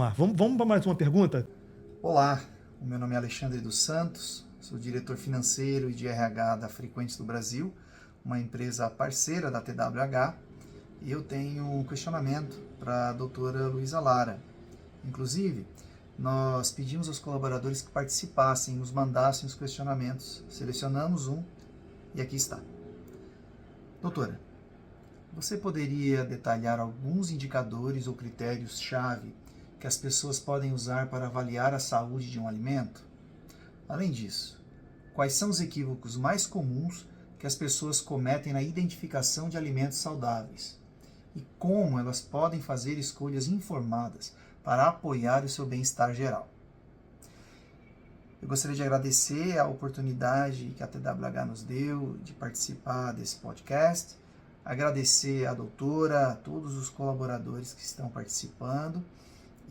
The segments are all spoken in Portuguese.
lá. Vamos para mais uma pergunta? Olá, o meu nome é Alexandre dos Santos, sou diretor financeiro e de RH da Frequentes do Brasil, uma empresa parceira da TWH, e eu tenho um questionamento para a doutora Luísa Lara. Inclusive, nós pedimos aos colaboradores que participassem, nos mandassem os questionamentos. Selecionamos um e aqui está. Doutora, você poderia detalhar alguns indicadores ou critérios-chave que as pessoas podem usar para avaliar a saúde de um alimento? Além disso, quais são os equívocos mais comuns que as pessoas cometem na identificação de alimentos saudáveis? E como elas podem fazer escolhas informadas para apoiar o seu bem-estar geral? Eu gostaria de agradecer a oportunidade que a TWH nos deu de participar desse podcast, agradecer à doutora, a todos os colaboradores que estão participando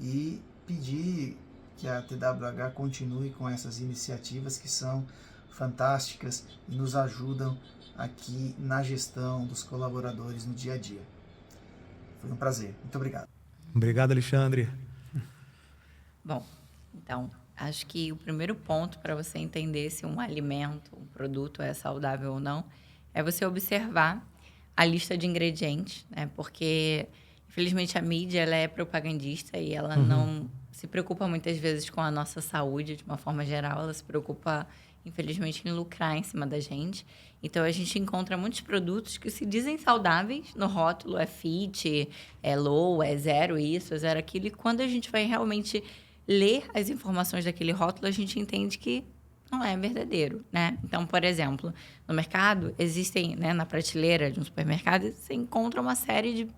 e pedir que a TWH continue com essas iniciativas que são fantásticas e nos ajudam aqui na gestão dos colaboradores no dia a dia. Foi um prazer. Muito obrigado. Obrigado, Alexandre. Bom, então, acho que o primeiro ponto para você entender se um alimento, um produto é saudável ou não, é você observar a lista de ingredientes, né? Porque, infelizmente, a mídia ela é propagandista e ela não se preocupa muitas vezes com a nossa saúde de uma forma geral, ela se preocupa, infelizmente, em lucrar em cima da gente. Então, a gente encontra muitos produtos que se dizem saudáveis, no rótulo é fit, é low, é zero isso, é zero aquilo, e quando a gente vai realmente ler as informações daquele rótulo, a gente entende que não é verdadeiro, né? Então, por exemplo, no mercado, existem, né, na prateleira de um supermercado, você encontra uma série de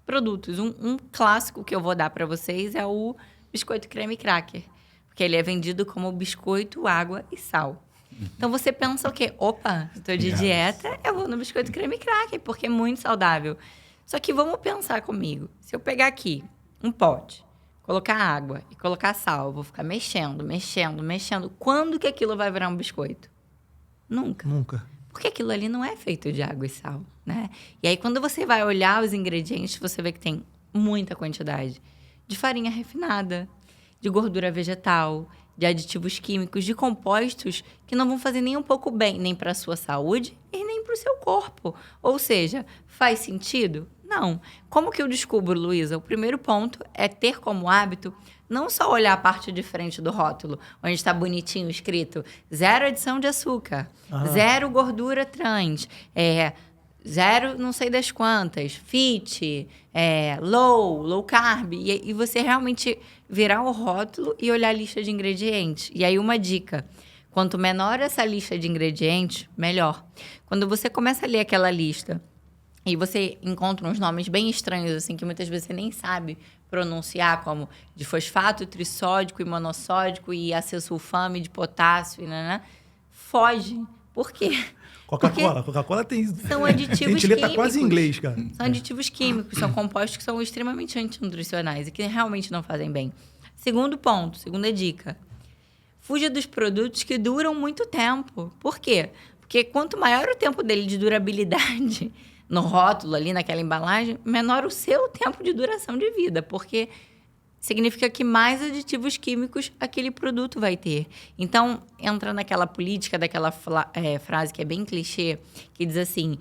produtos. Um clássico que eu vou dar para vocês é o biscoito creme cracker, porque ele é vendido como biscoito, água e sal. Então, você pensa o quê? Opa, estou de dieta, eu vou no biscoito creme cracker, porque é muito saudável. Só que vamos pensar comigo. Se eu pegar aqui um pote, colocar água e colocar sal, eu vou ficar mexendo. Quando que aquilo vai virar um biscoito? Nunca. Porque aquilo ali não é feito de água e sal, né? E aí, quando você vai olhar os ingredientes, você vê que tem muita quantidade de farinha refinada, de gordura vegetal, de aditivos químicos, de compostos que não vão fazer nem um pouco bem, nem para a sua saúde e nem para o seu corpo. Ou seja, faz sentido? Não. Como que eu descubro, Luísa? O primeiro ponto é ter como hábito não só olhar a parte de frente do rótulo, onde está bonitinho escrito 0 adição de açúcar, 0 gordura trans, 0 não sei das quantas, fit, low carb, e você realmente virar o rótulo e olhar a lista de ingredientes. E aí uma dica, quanto menor essa lista de ingredientes, melhor. Quando você começa a ler aquela lista e você encontra uns nomes bem estranhos, assim, que muitas vezes você nem sabe pronunciar, como de fosfato, trissódico e monossódico e acesulfame de potássio, foge. Por quê? Coca-Cola tem... São aditivos químicos. A gente tá quase em inglês, cara. São aditivos químicos, são compostos que são extremamente antinutricionais e que realmente não fazem bem. Segundo ponto, segunda dica. Fuja dos produtos que duram muito tempo. Por quê? Porque quanto maior o tempo dele de durabilidade no rótulo ali, naquela embalagem, menor o seu tempo de duração de vida, porque significa que mais aditivos químicos aquele produto vai ter. Então, entra naquela política, daquela frase que é bem clichê, que diz assim,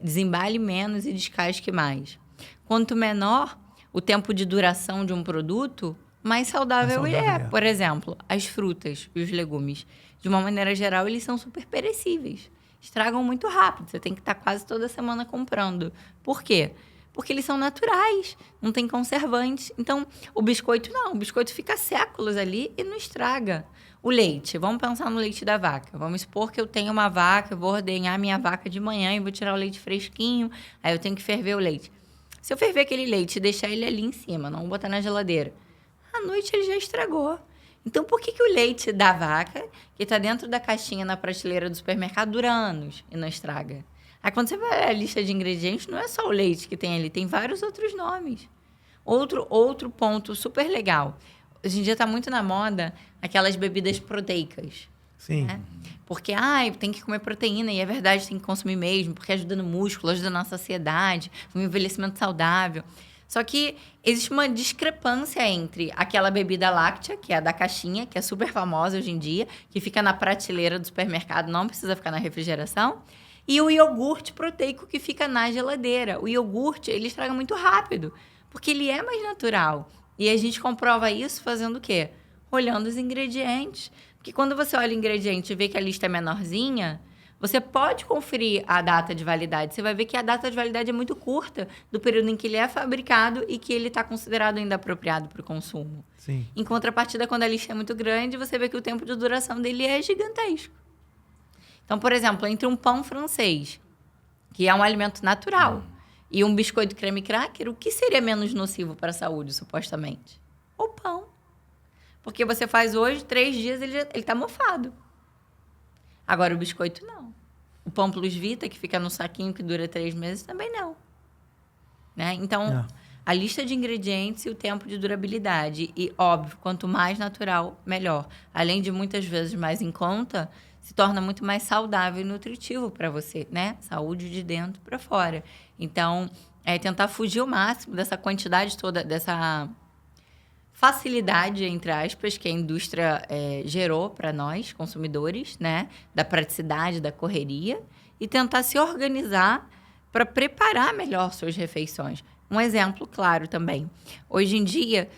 desembale menos e descasque mais. Quanto menor o tempo de duração de um produto, mais saudável ele é. Por exemplo, as frutas e os legumes, de uma maneira geral, eles são super perecíveis. Estragam muito rápido, você tem que estar quase toda semana comprando. Por quê? Porque eles são naturais, não tem conservantes. Então, o biscoito não, o biscoito fica séculos ali e não estraga. O leite, vamos pensar no leite da vaca. Vamos supor que eu tenho uma vaca, eu vou ordenhar minha vaca de manhã e vou tirar o leite fresquinho, aí eu tenho que ferver o leite. Se eu ferver aquele leite e deixar ele ali em cima, não botar na geladeira, à noite ele já estragou. Então, por que o leite da vaca, que está dentro da caixinha na prateleira do supermercado, dura anos e não estraga? Aí, quando você vai a lista de ingredientes, não é só o leite que tem ali, tem vários outros nomes. Outro ponto super legal. Hoje em dia está muito na moda aquelas bebidas proteicas. Sim. Né? Porque, tem que comer proteína, e é verdade, tem que consumir mesmo, porque ajuda no músculo, ajuda na saciedade, no envelhecimento saudável. Só que existe uma discrepância entre aquela bebida láctea, que é a da caixinha, que é super famosa hoje em dia, que fica na prateleira do supermercado, não precisa ficar na refrigeração, e o iogurte proteico que fica na geladeira. O iogurte, ele estraga muito rápido, porque ele é mais natural. E a gente comprova isso fazendo o quê? Olhando os ingredientes. Porque quando você olha o ingrediente e vê que a lista é menorzinha, você pode conferir a data de validade. Você vai ver que a data de validade é muito curta do período em que ele é fabricado e que ele está considerado ainda apropriado para o consumo. Sim. Em contrapartida, quando a lista é muito grande, você vê que o tempo de duração dele é gigantesco. Então, por exemplo, entre um pão francês, que é um alimento natural, e um biscoito creme cracker, o que seria menos nocivo para a saúde, supostamente? O pão. Porque você faz hoje, 3 dias, ele está mofado. Agora, o biscoito, não. O pão plus vita, que fica no saquinho, que dura 3 meses, também não. Né? Então, a lista de ingredientes e o tempo de durabilidade. E, óbvio, quanto mais natural, melhor. Além de, muitas vezes, mais em conta, se torna muito mais saudável e nutritivo para você, né? Saúde de dentro para fora. Então, tentar fugir ao máximo dessa quantidade toda, dessa facilidade, entre aspas, que a indústria gerou para nós, consumidores, né? Da praticidade, da correria, e tentar se organizar para preparar melhor suas refeições. Um exemplo claro também. Hoje em dia,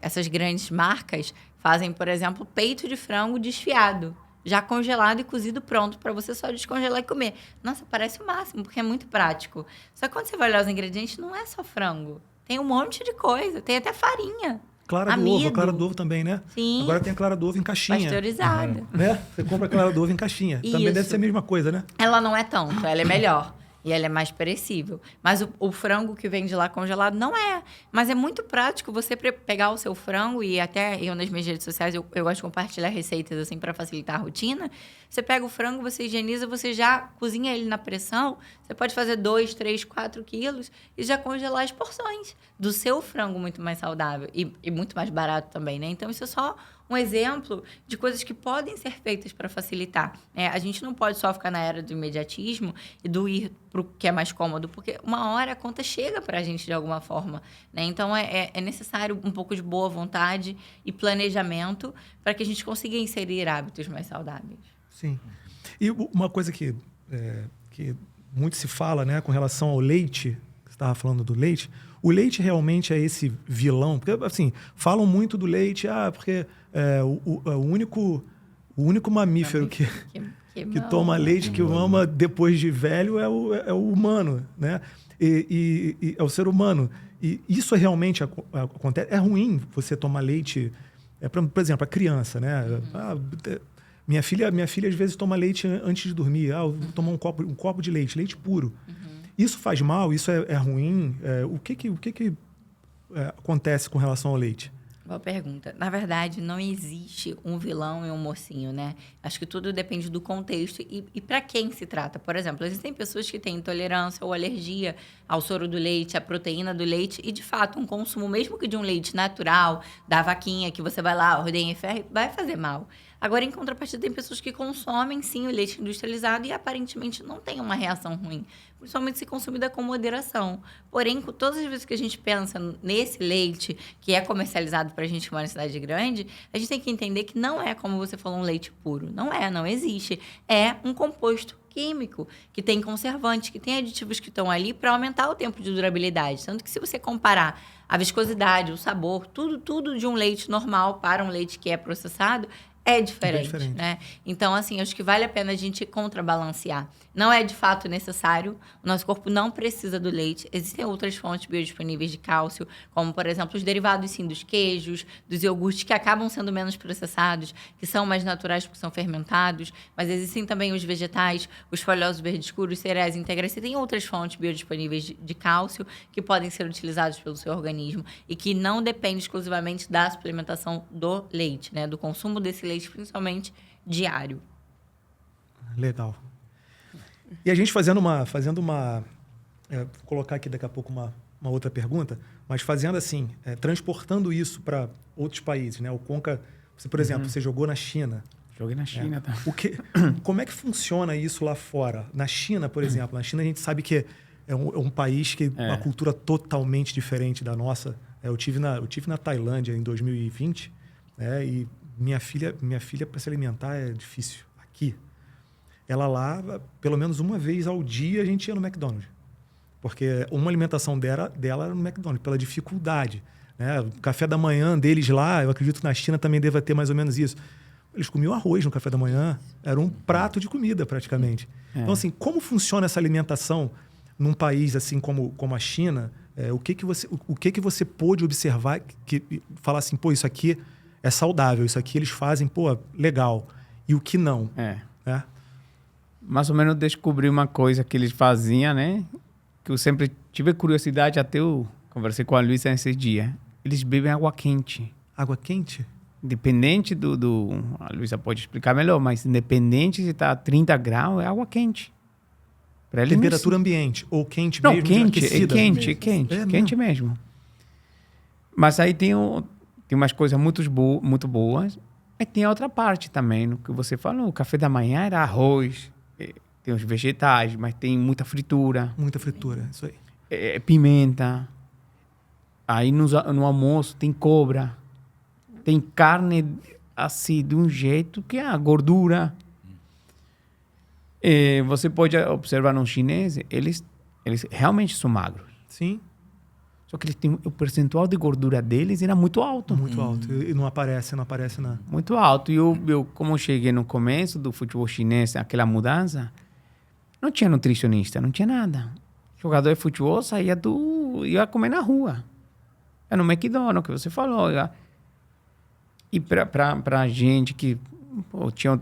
essas grandes marcas fazem, por exemplo, peito de frango desfiado, já congelado e cozido pronto, para você só descongelar e comer. Nossa, parece o máximo, porque é muito prático. Só que quando você vai olhar os ingredientes, não é só frango. Tem um monte de coisa. Tem até farinha. Clara do ovo. A clara do ovo também, né? Sim. Agora tem a clara do ovo em caixinha. Pasteurizada. Né? Você compra a clara do ovo em caixinha. Isso. Também deve ser a mesma coisa, né? Ela não é tanto, ela é melhor. E ela é mais perecível. Mas o frango que vem de lá congelado não é. Mas é muito prático você pegar o seu frango, e até eu nas minhas redes sociais eu gosto de compartilhar receitas assim para facilitar a rotina. Você pega o frango, você higieniza, você já cozinha ele na pressão. Você pode fazer 2, 3, 4 quilos e já congelar as porções do seu frango, muito mais saudável e muito mais barato também, né? Então, isso é só um exemplo de coisas que podem ser feitas para facilitar. A gente não pode só ficar na era do imediatismo e do ir para o que é mais cômodo, porque uma hora a conta chega para a gente de alguma forma, né? Então, é necessário um pouco de boa vontade e planejamento para que a gente consiga inserir hábitos mais saudáveis. Sim. E uma coisa que muito se fala, né, com relação ao leite, você estava falando do leite, o leite realmente é esse vilão? Porque, assim, falam muito do leite, porque o único mamífero que toma leite, que mama depois de velho, é o humano, né? E é o ser humano. E isso realmente acontece. É ruim você tomar leite, por exemplo, a criança, né? Minha filha às vezes toma leite antes de dormir. Eu vou tomar um copo de leite puro. Isso faz mal? Isso é ruim? O que acontece com relação ao leite? Boa pergunta. Na verdade, não existe um vilão e um mocinho, né? Acho que tudo depende do contexto e para quem se trata. Por exemplo, existem pessoas que têm intolerância ou alergia ao soro do leite, à proteína do leite, e, de fato, um consumo, mesmo que de um leite natural, da vaquinha, que você vai lá, ordenha e ferro, vai fazer mal. Agora, em contrapartida, tem pessoas que consomem, sim, o leite industrializado e, aparentemente, não tem uma reação ruim. Principalmente se consumida com moderação. Porém, todas as vezes que a gente pensa nesse leite que é comercializado para a gente que mora em cidade grande, a gente tem que entender que não é, como você falou, um leite puro. Não existe. É um composto químico, que tem conservantes, que tem aditivos que estão ali para aumentar o tempo de durabilidade. Tanto que, se você comparar a viscosidade, o sabor, tudo de um leite normal para um leite que é processado, é diferente, né? Então, assim, acho que vale a pena a gente contrabalancear. Não é, de fato, necessário. O nosso corpo não precisa do leite. Existem outras fontes biodisponíveis de cálcio, como, por exemplo, os derivados, sim, dos queijos, dos iogurtes, que acabam sendo menos processados, que são mais naturais porque são fermentados. Mas existem também os vegetais, os folhosos verdes escuros, os cereais integrais. Você tem outras fontes biodisponíveis de cálcio que podem ser utilizados pelo seu organismo e que não dependem exclusivamente da suplementação do leite, né? Do consumo desse leite, principalmente diário. Legal. E a gente fazendo uma vou colocar aqui daqui a pouco uma outra pergunta, mas fazendo assim, transportando isso para outros países, né? O Conca, você, por exemplo, você jogou na China. Joguei na China, tá? Como é que funciona isso lá fora? Na China, por exemplo, a gente sabe que é um país que uma cultura totalmente diferente da nossa. Eu tive na Tailândia em 2020, né? E minha filha para se alimentar é difícil. Aqui, ela lá, pelo menos uma vez ao dia, a gente ia no McDonald's. Porque uma alimentação dela era no McDonald's, pela dificuldade. Né? O café da manhã deles lá, eu acredito que na China também deva ter mais ou menos isso. Eles comiam arroz no café da manhã. Era um prato de comida, praticamente. Então, assim, como funciona essa alimentação num país assim como a China? O que você pôde observar que falar assim, pô, isso aqui é saudável, isso aqui eles fazem, pô, legal. E o que não? Né? Mais ou menos descobri uma coisa que eles faziam, né? Que eu sempre tive curiosidade, até eu conversei com a Luísa esse dia. Eles bebem água quente. Água quente? Independente a Luísa pode explicar melhor, mas independente se está a 30 graus, é água quente. Pra eles temperatura ambiente ou quente não, mesmo? Quente, É quente mesmo. Mas aí tem umas coisas muito boas. Mas tem a outra parte também, no que você falou. O café da manhã era arroz, tem os vegetais, mas tem muita fritura. Muita fritura, isso aí. Pimenta. Aí no almoço tem cobra. Tem carne assim, de um jeito que é a gordura. Você pode observar nos chineses, eles realmente são magros. Sim. Só que eles têm, o percentual de gordura deles era muito alto. Muito alto. E não aparece nada. Muito alto. E eu, como cheguei no começo do futebol chinês, aquela mudança, não tinha nutricionista, não tinha nada. O jogador de futebol ia comer na rua. É no McDonald's, que você falou. E pra gente que tinha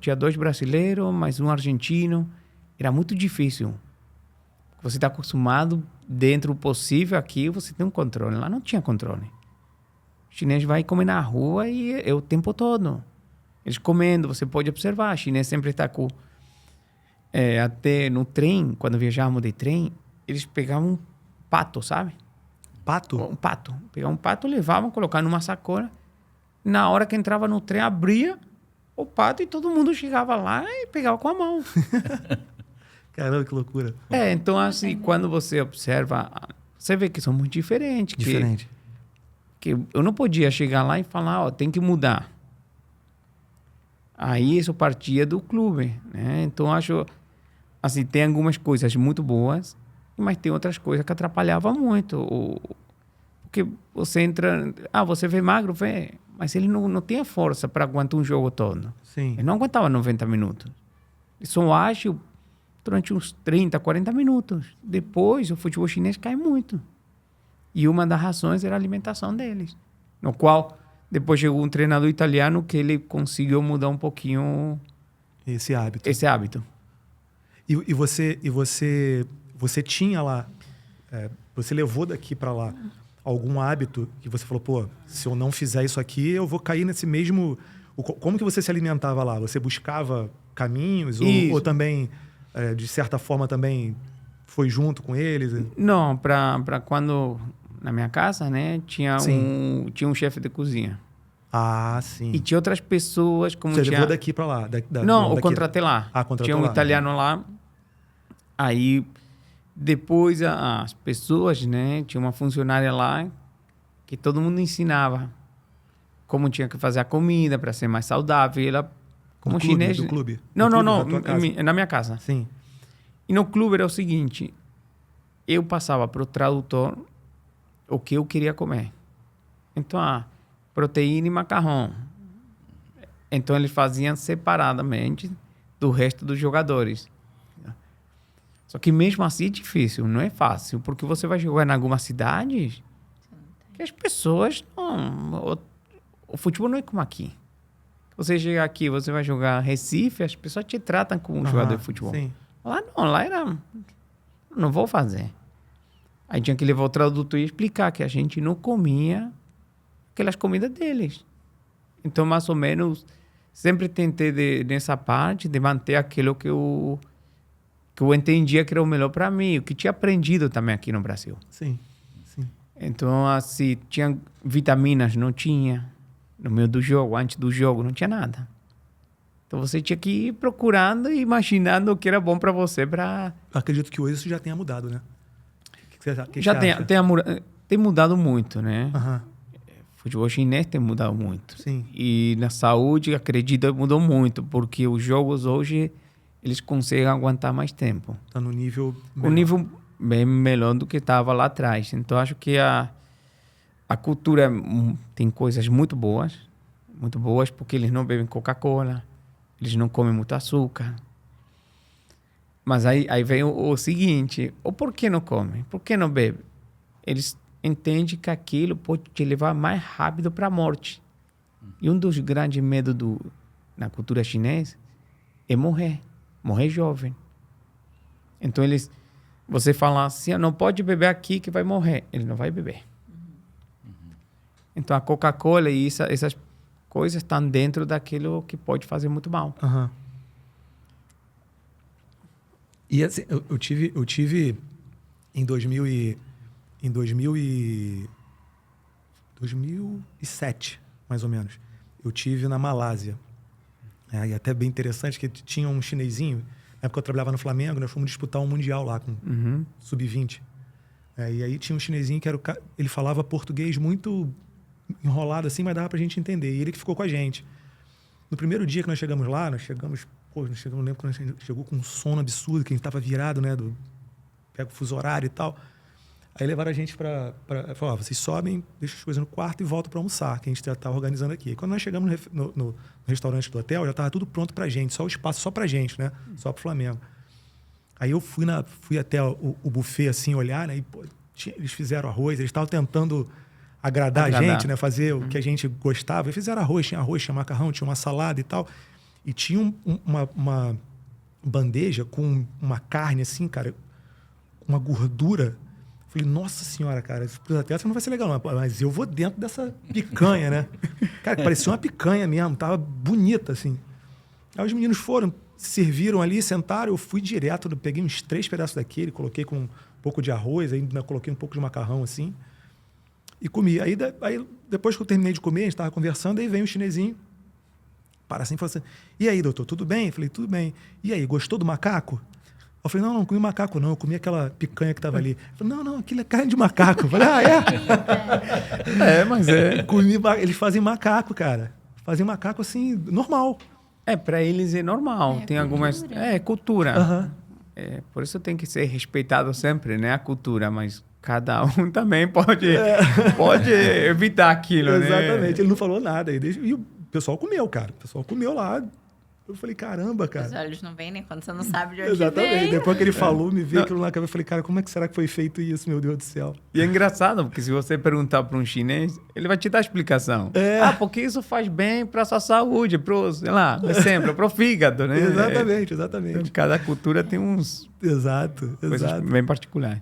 tinha 2 brasileiros, mais um argentino, era muito difícil. Você está acostumado, dentro do possível, aqui você tem um controle. Lá não tinha controle. O chinês vai comer na rua e é o tempo todo. Eles comendo, você pode observar. O chinês sempre está com... até no trem, quando viajávamos de trem, eles pegavam um pato, sabe? Pato? Um pato. Pegavam um pato, levavam, colocavam numa sacola. Na hora que entrava no trem, abria o pato e todo mundo chegava lá e pegava com a mão. Caramba, que loucura. Então, assim, quando você observa, você vê que são muito diferentes. Diferente. Que eu não podia chegar lá e falar, tem que mudar. Aí isso partia do clube, né? Então, acho, assim, tem algumas coisas muito boas, mas tem outras coisas que atrapalhavam muito. Porque você entra... você vê magro, vê... Mas ele não tem a força para aguentar um jogo todo. Sim. Ele não aguentava 90 minutos. Ele só ágil durante uns 30, 40 minutos. Depois, o futebol chinês cai muito. E uma das razões era a alimentação deles. No qual, depois chegou um treinador italiano que ele conseguiu mudar um pouquinho... Esse hábito. E você tinha lá... você levou daqui para lá algum hábito que você falou, pô, se eu não fizer isso aqui, eu vou cair nesse mesmo... Como que você se alimentava lá? Você buscava caminhos? Ou também, de certa forma, também foi junto com eles? Não, para quando... Na minha casa, né? Tinha um chefe de cozinha. Ah, sim. E tinha outras pessoas, como você levou daqui para lá? Não, eu contratei lá. Contratou tinha um italiano lá. Aí... Depois, as pessoas, né? Tinha uma funcionária lá que todo mundo ensinava como tinha que fazer a comida para ser mais saudável. E ela, como chinês... Do clube? Não, na minha casa. Sim. E no clube era o seguinte, eu passava para o tradutor o que eu queria comer. Então, proteína e macarrão. Então, eles faziam separadamente do resto dos jogadores. Só que mesmo assim é difícil, não é fácil, porque você vai jogar em algumas cidades que as pessoas não... O futebol não é como aqui. Você chega aqui, você vai jogar Recife, as pessoas te tratam como um jogador de futebol. Sim. Lá não, lá era... Não vou fazer. Aí tinha que levar o tradutor e explicar que a gente não comia aquelas comidas deles. Então, mais ou menos, sempre tentei nessa parte de manter aquilo que eu entendia que era o melhor para mim, o que tinha aprendido também aqui no Brasil. Sim. Então, assim, tinha vitaminas, não tinha. No meio do jogo, antes do jogo, não tinha nada. Então você tinha que ir procurando e imaginando o que era bom para você. Acredito que hoje isso já tenha mudado, né? O que você acha? Já tem mudado muito, né? Aham. Futebol chinês tem mudado muito. Sim. E na saúde, acredito, mudou muito, porque os jogos hoje, eles conseguem aguentar mais tempo. Tá no nível O nível bem melhor do que estava lá atrás. Então, acho que a cultura tem coisas muito boas, porque eles não bebem Coca-Cola, eles não comem muito açúcar. Mas aí vem o seguinte, ou por que não comem? Por que não bebem? Eles entendem que aquilo pode te levar mais rápido para a morte. E um dos grandes medos na cultura chinesa é morrer jovem. Então, você fala assim, não pode beber aqui que vai morrer. Ele não vai beber. Então, a Coca-Cola e essas coisas estão dentro daquilo que pode fazer muito mal. Aham. E assim, eu tive em 2007, mais ou menos. Eu tive na Malásia. E até bem interessante que tinha um chinesinho. Na época eu trabalhava no Flamengo, nós fomos disputar um mundial lá com sub-20. E aí tinha um chinesinho que ele falava português muito enrolado assim, mas dava pra gente entender. E ele que ficou com a gente. No primeiro dia que nós chegamos lá, não lembro quando a gente chegou com um sono absurdo, que a gente tava virado, né? Pega o fuso horário e tal. Aí levaram a gente falaram, vocês sobem, deixam as coisas no quarto e voltam para almoçar, que a gente já tá organizando aqui. E quando nós chegamos no restaurante do hotel, já tava tudo pronto pra gente, só o espaço só pra gente, né? Só pro Flamengo. Aí eu fui até o buffet, assim, olhar, né? E, eles fizeram arroz, eles estavam tentando agradar a gente, né? Fazer o que a gente gostava. Eles fizeram arroz, tinha macarrão, tinha uma salada e tal. E tinha uma bandeja com uma carne, assim, cara, uma gordura. Falei, nossa senhora, cara, para atletas não vai ser legal, não. Mas eu vou dentro dessa picanha, né? Cara, parecia uma picanha mesmo, tava bonita, assim. Aí os meninos foram, serviram ali, sentaram, eu fui direto, peguei uns 3 pedaços daquele, coloquei com um pouco de arroz, aí coloquei um pouco de macarrão, assim, e comi. Aí depois que eu terminei de comer, a gente tava conversando, aí vem o chinesinho, para assim e falou assim, e aí, doutor, tudo bem? Eu falei, tudo bem. E aí, gostou do macaco? Eu falei, não comi macaco não, eu comi aquela picanha que tava ali. Ele falou, não, aquilo é carne de macaco. Eu falei, mas é. Eles fazem macaco, cara. Fazem macaco assim, normal. Para eles é normal. Tem algumas... cultura. Uhum. Por isso tem que ser respeitado sempre, né? A cultura, mas cada um também pode evitar aquilo, né? Exatamente, ele não falou nada. E o pessoal comeu, cara. O pessoal comeu lá. Eu falei, caramba, cara. Os olhos não veem nem quando você não sabe de onde Exatamente. veio. Depois que ele falou, me veio aquilo na cabeça. Eu falei, cara, como é que será que foi feito isso, meu Deus do céu? E é engraçado, porque se você perguntar para um chinês, ele vai te dar a explicação. Porque isso faz bem para a sua saúde, sei lá, exemplo, para o fígado, né? Exatamente. Cada cultura tem uns... Exato. Coisas bem particulares.